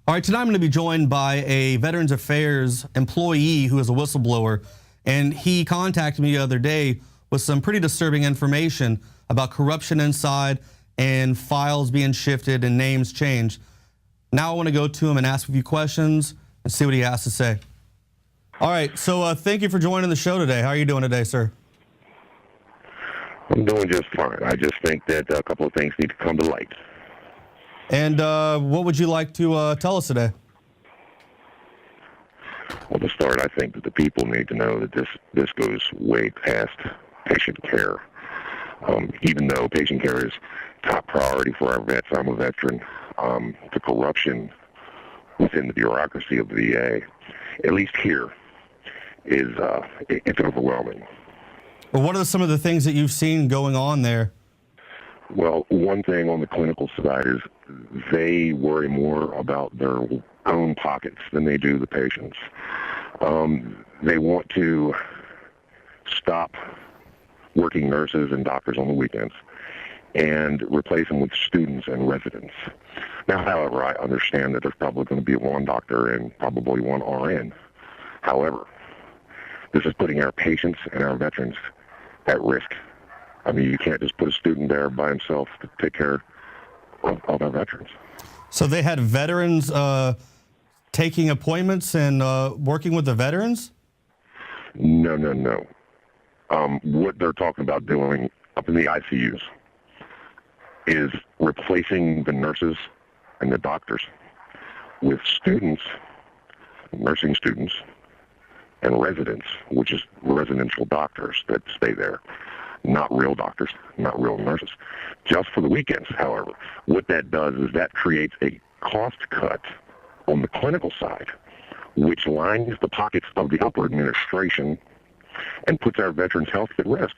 All right, tonight I'm going to be joined by a Veterans Affairs employee who is a whistleblower, and he contacted me the other day with some pretty disturbing information about corruption inside and files being shifted and names changed. Now I want to go to him and ask a few questions and see what he has to say. All right, so thank you for joining the show today. How are you doing today, sir? I'm doing just fine. I just think that a couple of things need to come to light. And what would you like to tell us today? Well, to start, I think that the people need to know that this goes way past patient care. Even though patient care is top priority for our vets, I'm a veteran, the corruption within the bureaucracy of the VA, at least here, is it's overwhelming. Well, what are some of the things that you've seen going on there? Well, one thing on the clinical side is they worry more about their own pockets than they do the patients. They want to stop working nurses and doctors on the weekends and replace them with students and residents. Now, however, I understand that there's probably going to be one doctor and probably one RN. However, this is putting our patients and our veterans at risk. I mean, you can't just put a student there by himself to take care of our veterans. So they had veterans taking appointments and working with the veterans? No. What they're talking about doing up in the ICUs is replacing the nurses and the doctors with students, nursing students, and residents, which is residential doctors that stay there. Not real doctors, not real nurses. Just for the weekends, however. What that does is that creates a cost cut on the clinical side, which lines the pockets of the upper administration and puts our veterans' health at risk.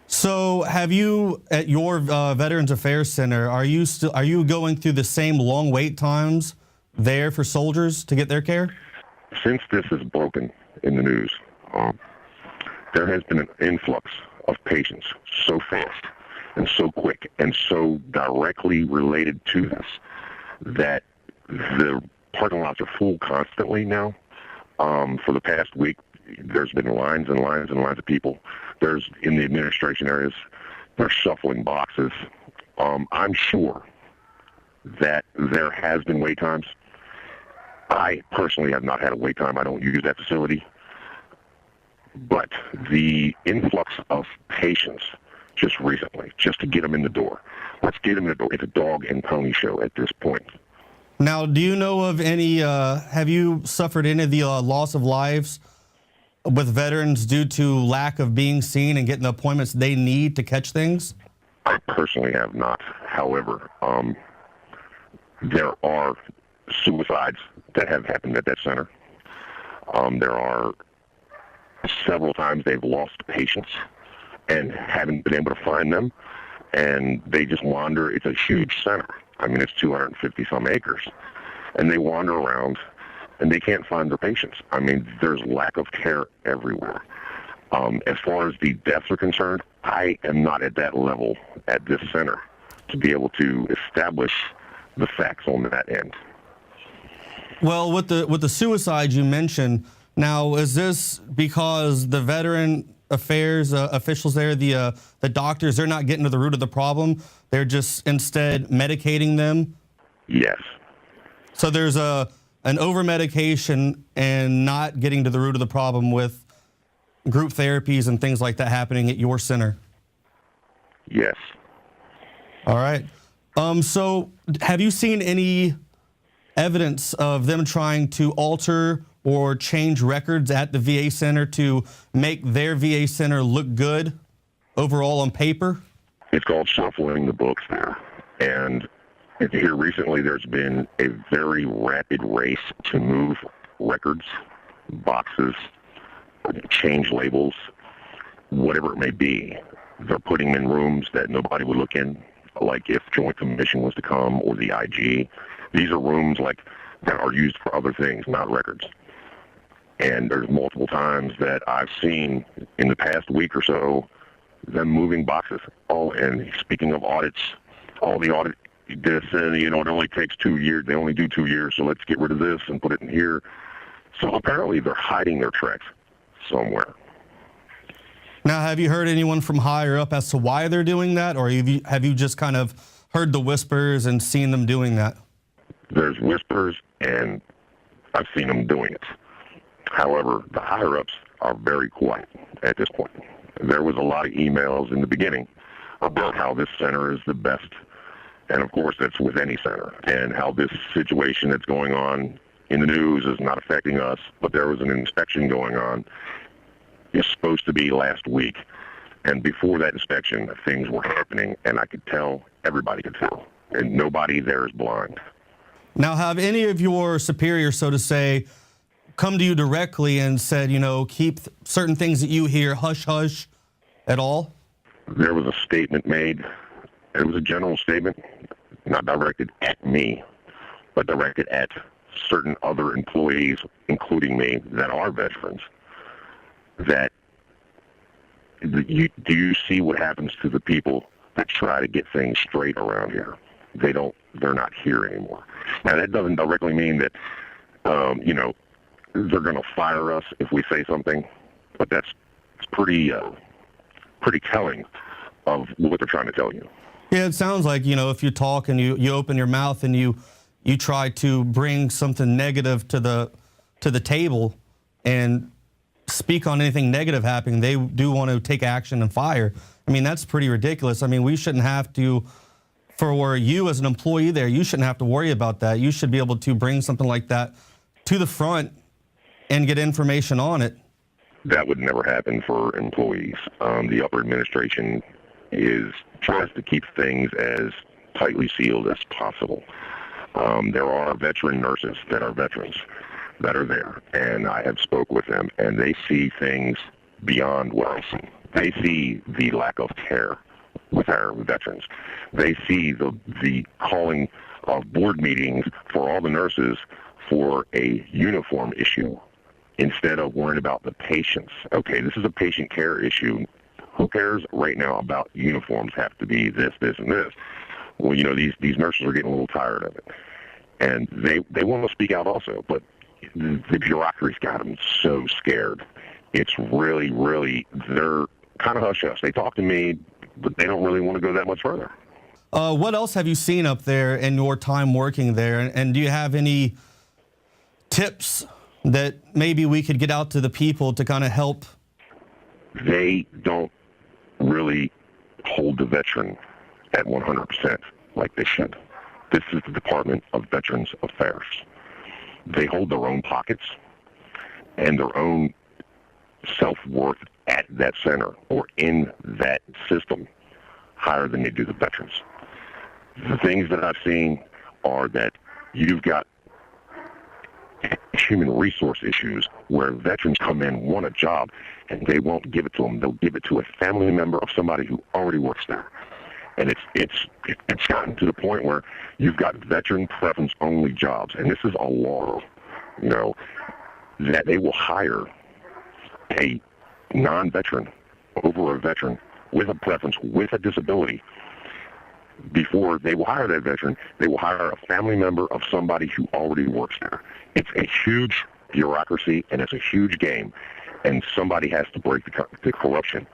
So have you, at your Veterans Affairs Center, are you going through the same long wait times there for soldiers to get their care? Since this is broken in the news, there has been an influx of patients so fast and so quick and so directly related to this that the parking lots are full constantly now. For the past week, there's been lines and lines and lines of people. There's in the administration areas, they're shuffling boxes. I'm sure that there has been wait times. I personally have not had a wait time. I don't use that facility. But the influx of patients just recently, just to get them in the door. Let's get them in the door. It's a dog and pony show at this point. Now, do you know of any, have you suffered any of the loss of lives with veterans due to lack of being seen and getting the appointments they need to catch things? I personally have not. However, there are suicides that have happened at that center. There are several times they've lost patients and haven't been able to find them, and they just wander. It's a huge center. I mean, it's 250 some acres, and they wander around and they can't find their patients. I mean, there's lack of care everywhere. As far as the deaths are concerned, I am not at that level at this center to be able to establish the facts on that end. Well, with the suicides you mentioned, now is this because the Veteran Affairs officials there, the doctors, they're not getting to the root of the problem? They're just instead medicating them? Yes. So there's an over-medication and not getting to the root of the problem with group therapies and things like that happening at your center? Yes. All right. So have you seen any evidence of them trying to alter or change records at the VA center to make their VA center look good overall on paper? It's called shuffling the books there. And here recently there's been a very rapid race to move records, boxes, change labels, whatever it may be. They're putting them in rooms that nobody would look in, like if Joint Commission was to come or the IG. These are rooms like that are used for other things, not records. And there's multiple times that I've seen in the past week or so them moving boxes. Oh, and speaking of audits, all the audit this, and, it only takes 2 years. They only do 2 years, so let's get rid of this and put it in here. So apparently they're hiding their tracks somewhere. Now, have you heard anyone from higher up as to why they're doing that, or have you just kind of heard the whispers and seen them doing that? There's whispers, and I've seen them doing it. However, the higher-ups are very quiet at this point. There was a lot of emails in the beginning about how this center is the best, and of course that's with any center, and how this situation that's going on in the news is not affecting us, but there was an inspection going on. It's supposed to be last week, and before that inspection, things were happening, and I could tell, everybody could tell, and nobody there is blind. Now, have any of your superiors, so to say, come to you directly and said, keep certain things that you hear hush-hush at all? There was a statement made. It was a general statement, not directed at me, but directed at certain other employees, including me, that are veterans, that do you see what happens to the people that try to get things straight around here? They're not here anymore. Now, that doesn't directly mean that, they're going to fire us if we say something, but it's pretty telling of what they're trying to tell you. Yeah, it sounds like, if you talk and you open your mouth and you try to bring something negative to the table and speak on anything negative happening, they do want to take action and fire. I mean, that's pretty ridiculous. I mean, we shouldn't have to, for you as an employee there, you shouldn't have to worry about that. You should be able to bring something like that to the front and get information on it. That would never happen for employees. The upper administration tries to keep things as tightly sealed as possible. There are veteran nurses that are veterans that are there, and I have spoke with them, and they see things beyond what I see. They see the lack of care with our veterans. They see the calling of board meetings for all the nurses for a uniform issue instead of worrying about the patients. Okay, this is a patient care issue. Who cares right now about uniforms have to be this, this, and this? Well, these nurses are getting a little tired of it. And they want to speak out also, but the bureaucracy's got them so scared. It's really, really, they're kind of hush-hush. They talk to me, but they don't really want to go that much further. What else have you seen up there in your time working there? And do you have any tips that maybe we could get out to the people to kind of help? They don't really hold the veteran at 100% like they should. This is the Department of Veterans Affairs. They hold their own pockets and their own self-worth at that center or in that system higher than they do the veterans. The things that I've seen are that you've got human resource issues where veterans come in, want a job, and they won't give it to them. They'll give it to a family member of somebody who already works there. And it's gotten to the point where you've got veteran preference only jobs, and this is a law, that they will hire a non-veteran over a veteran with a preference, with a disability. Before they will hire that veteran, they will hire a family member of somebody who already works there. It's a huge bureaucracy, and it's a huge game, and somebody has to break the corruption.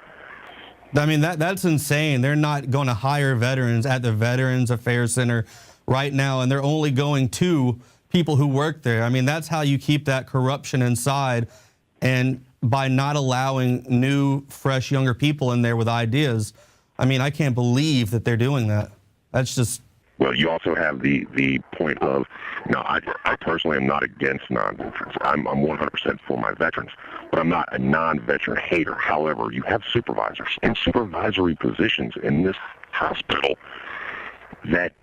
I mean, that's insane. They're not going to hire veterans at the Veterans Affairs Center right now, and they're only going to people who work there. I mean, that's how you keep that corruption inside, and by not allowing new, fresh, younger people in there with ideas. I mean, I can't believe that they're doing that. That's just... Well, you also have the point of, I personally am not against non-veterans. I'm 100% for my veterans, but I'm not a non-veteran hater. However, you have supervisors and supervisory positions in this hospital that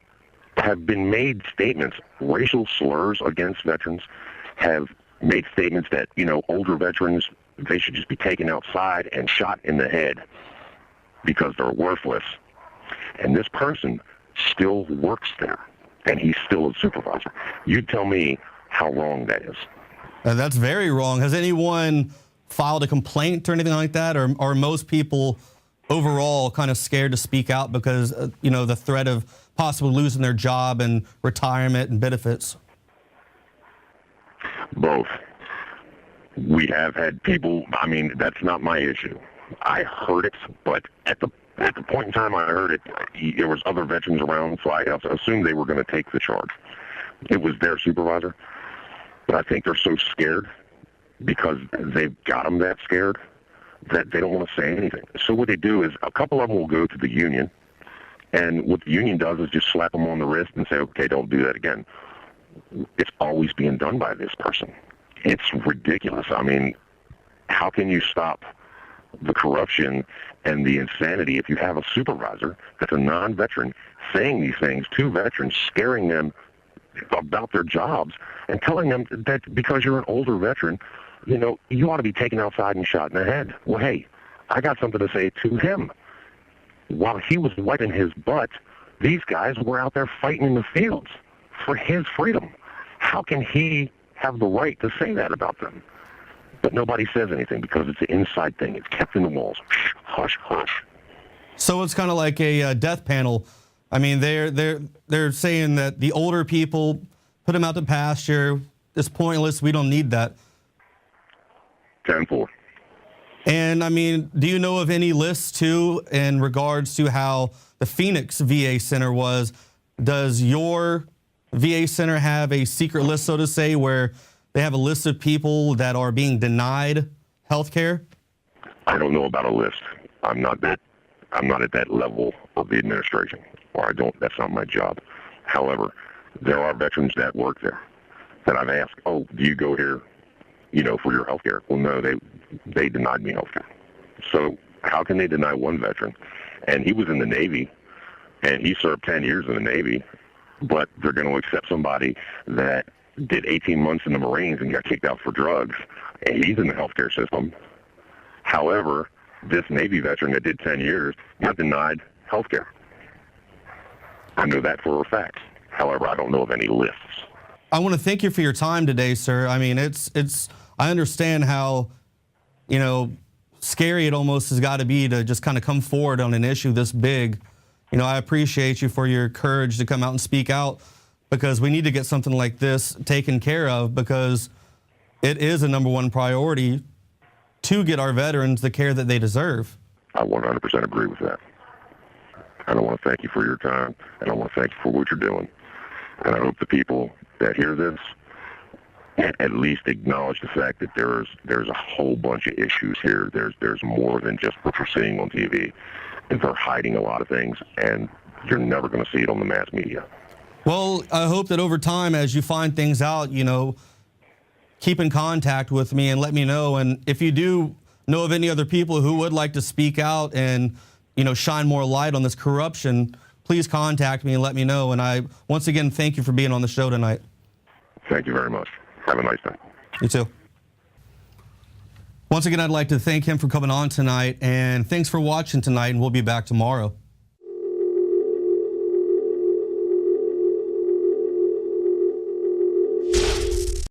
have been made statements, racial slurs against veterans, have made statements that, older veterans, they should just be taken outside and shot in the head because they're worthless. And this person still works there, and he's still a supervisor. You tell me how wrong that is. That's very wrong. Has anyone filed a complaint or anything like that, or are most people overall kind of scared to speak out because, the threat of possibly losing their job and retirement and benefits? Both. We have had people, that's not my issue. I heard it, but at the point in time I heard it, there was other veterans around, so I assumed they were going to take the charge. It was their supervisor, but I think they're so scared because they've got them that scared that they don't want to say anything. So what they do is a couple of them will go to the union, and what the union does is just slap them on the wrist and say, okay, don't do that again. It's always being done by this person. It's ridiculous. How can you stop the corruption and the insanity if you have a supervisor that's a non-veteran saying these things to veterans, scaring them about their jobs and telling them that because you're an older veteran, you ought to be taken outside and shot in the head. Well, hey, I got something to say to him. While he was wiping his butt, these guys were out there fighting in the fields for his freedom. How can he have the right to say that about them? But nobody says anything because it's an inside thing. It's kept in the walls. Hush, hush. So it's kind of like a death panel. They're saying that the older people, put them out to pasture. It's pointless. We don't need that. 10-4. And do you know of any lists too in regards to how the Phoenix VA Center was? Does your VA Center have a secret list, so to say, where they have a list of people that are being denied health care? I don't know about a list. I'm not at that level of the administration, or that's not my job. However, there are veterans that work there that I've asked, do you go here, for your health care? Well, no, they denied me health care. So how can they deny one veteran? And he was in the Navy, and he served 10 years in the Navy, but they're going to accept somebody that did 18 months in the Marines and got kicked out for drugs, and he's in the healthcare system. However, this Navy veteran that did 10 years got denied healthcare. I know that for a fact. However, I don't know of any lists. I want to thank you for your time today, sir. I understand how, scary it almost has got to be to just kind of come forward on an issue this big. I appreciate you for your courage to come out and speak out, because we need to get something like this taken care of, because it is a #1 priority to get our veterans the care that they deserve. I 100% agree with that. And I want to thank you for your time, and I want to thank you for what you're doing. And I hope the people that hear this at least acknowledge the fact that there's a whole bunch of issues here. There's more than just what you're seeing on TV. And they're hiding a lot of things, and you're never going to see it on the mass media. Well, I hope that over time, as you find things out, keep in contact with me and let me know. And if you do know of any other people who would like to speak out and, shine more light on this corruption, please contact me and let me know. And I, once again, thank you for being on the show tonight. Thank you very much. Have a nice day. You too. Once again, I'd like to thank him for coming on tonight, and thanks for watching tonight, and we'll be back tomorrow.